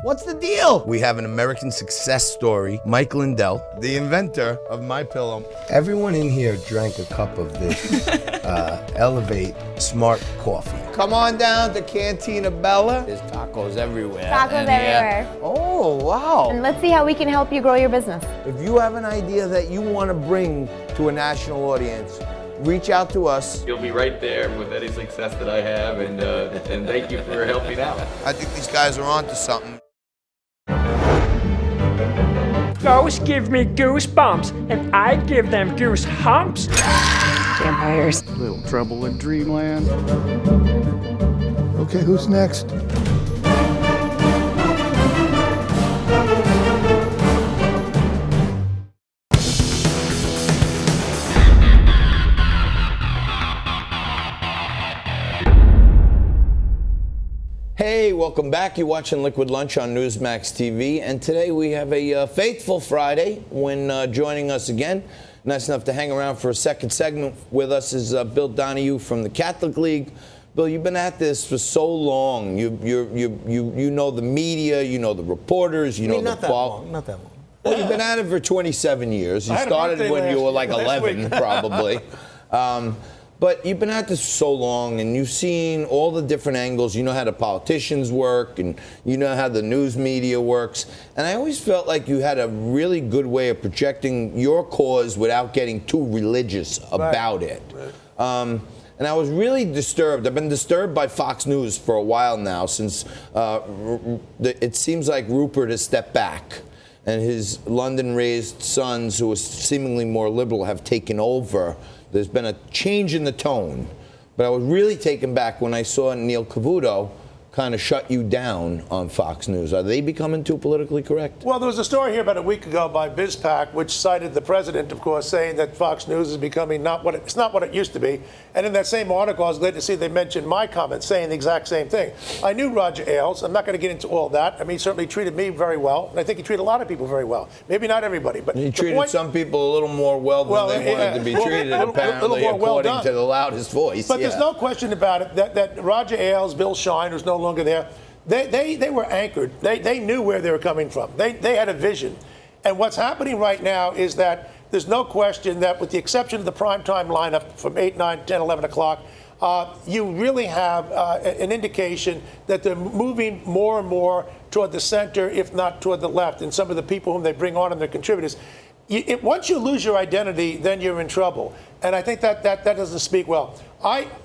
What's the deal? We have an American success story, Mike Lindell, the inventor of My Pillow. Everyone in here drank a cup of this Elevate Smart Coffee. Come on down to Cantina Bella. There's tacos everywhere. Tacos everywhere. Oh, wow. And let's see how we can help you grow your business. If you have an idea that you want to bring to a national audience, reach out to us. You'll be right there with any success that I have, and thank you for helping out. I think these guys are onto something. Ghosts give me goosebumps, and I give them goose humps. Vampires. Little trouble in dreamland. Okay, who's next? Hey, welcome back. You're watching Liquid Lunch on Newsmax TV, and today we have a faithful Friday. When joining us again, nice enough to hang around for a second segment with us, is Bill Donahue from the Catholic League. Bill, you've been at this for so long. You know the media, you know the reporters, you know the not that long. Well, you've been at it for 27 years. You started when you were like 11, probably. But you've been at this for so long, and you've seen all the different angles. You know how the politicians work, and you know how the news media works. And I always felt like you had a really good way of projecting your cause without getting too religious about it. Right. And I was really disturbed. I've been disturbed by Fox News for a while now, since it seems like Rupert has stepped back, and his London-raised sons, who are seemingly more liberal, have taken over. There's been a change in the tone, but I was really taken back when I saw Neil Cavuto kind of shut you down on Fox News. Are they becoming too politically correct? Well, there was a story here about a week ago by BizPac, which cited the president, of course, saying that Fox News is becoming it's not what it used to be. And in that same article, I was glad to see they mentioned my comments saying the exact same thing. I knew Roger Ailes. I'm not going to get into all that. I mean, he certainly treated me very well, and I think he treated a lot of people very well. Maybe not everybody, but he treated some people a little more well than they wanted to be treated, apparently, according to the loudest voice. But there's no question about it that Roger Ailes, Bill Shine, who's no longer there, they were anchored. They knew where they were coming from. They had a vision. And what's happening right now is that there's no question that, with the exception of the primetime lineup from 8, 9, 10, 11 o'clock, you really have an indication that they're moving more and more toward the center, if not toward the left. And some of the people whom they bring on and their contributors, once you lose your identity, then you're in trouble. And I think that doesn't speak well.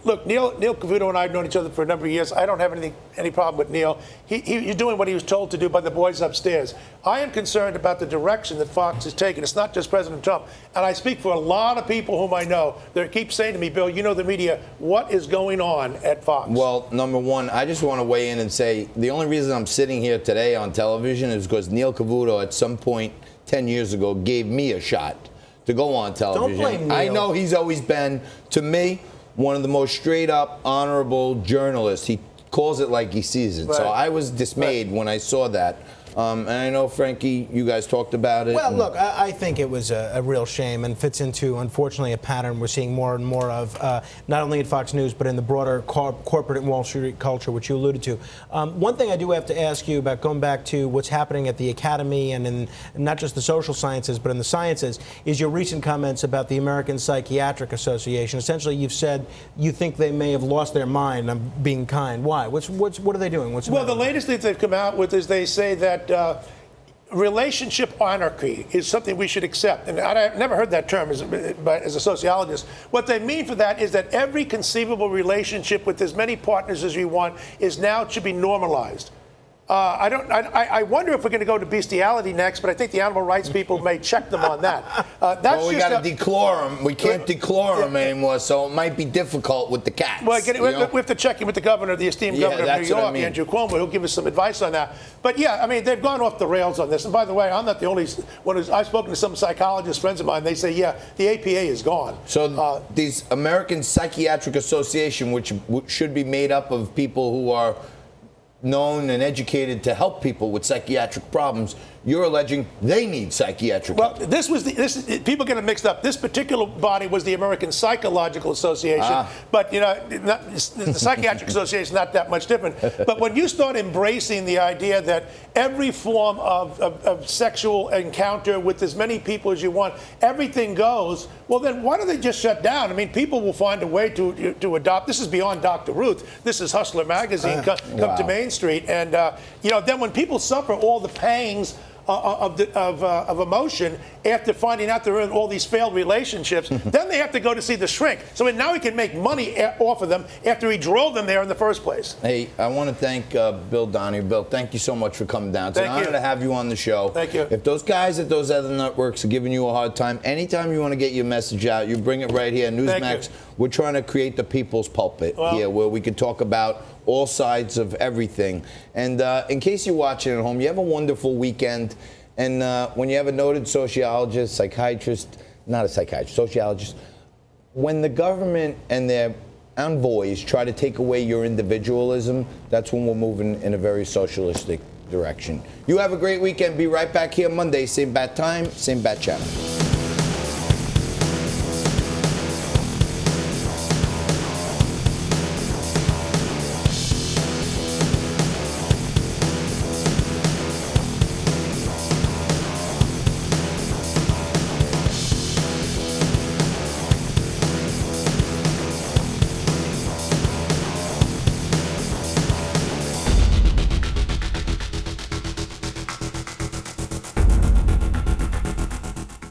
Look, Neil Cavuto and I have known each other for a number of years. I don't have any problem with Neil. He's doing what he was told to do by the boys upstairs. I am concerned about the direction that Fox is taking. It's not just President Trump. And I speak for a lot of people whom I know that keep saying to me, Bill, you know the media, what is going on at Fox? Well, number one, I just want to weigh in and say the only reason I'm sitting here today on television is because Neil Cavuto at some point 10 years ago gave me a shot to go on television. Don't blame Neil. I know he's always been, to me, one of the most straight up, honorable journalists. He calls it like he sees it. Right. So I was dismayed when I saw that. And I know, Frankie, you guys talked about it. Well, look, I think it was a real shame and fits into, unfortunately, a pattern we're seeing more and more of, not only at Fox News, but in the broader corporate and Wall Street culture, which you alluded to. One thing I do have to ask you about, going back to what's happening at the Academy and in not just the social sciences, but in the sciences, is your recent comments about the American Psychiatric Association. Essentially, you've said you think they may have lost their mind. I'm being kind. Why? What are they doing? Well, the latest thing they've come out with is they say that relationship anarchy is something we should accept. And I've never heard that term as a sociologist. What they mean for that is that every conceivable relationship with as many partners as we want should be normalized. I wonder if we're going to go to bestiality next, but I think the animal rights people may check them on that. Well, we got to declare them. We can't declare them anymore, so it might be difficult with the cats. Well, we have to check in with the governor, the esteemed governor of New York, Andrew Cuomo, who'll give us some advice on that. But yeah, I mean, they've gone off the rails on this. And by the way, I'm not the only one I've spoken to some psychologists, friends of mine. They say, yeah, the APA is gone. So these American Psychiatric Association, which should be made up of people who are known and educated to help people with psychiatric problems. You're alleging they need psychiatric help. Well, people get it mixed up. This particular body was the American Psychological Association, but the Psychiatric Association is not that much different. But when you start embracing the idea that every form of sexual encounter with as many people as you want, everything goes, well, then why don't they just shut down? I mean, people will find a way to adopt. This is beyond Dr. Ruth. This is Hustler Magazine come to Main Street, and then when people suffer all the pangs of emotion after finding out they're in all these failed relationships, then they have to go to see the shrink. So now he can make money off of them after he drove them there in the first place. Hey, I want to thank Bill Donahue. Bill, thank you so much for coming down. It's an honor to have you on the show. Thank you. If those guys at those other networks are giving you a hard time, anytime you want to get your message out, you bring it right here. Newsmax, we're trying to create the people's pulpit here, where we can talk about all sides of everything. And in case you're watching at home, you have a wonderful weekend. And when you have a noted sociologist, psychiatrist, not a psychiatrist, sociologist, when the government and their envoys try to take away your individualism, that's when we're moving in a very socialistic direction. You have a great weekend. Be right back here Monday, same bat time, same bat channel.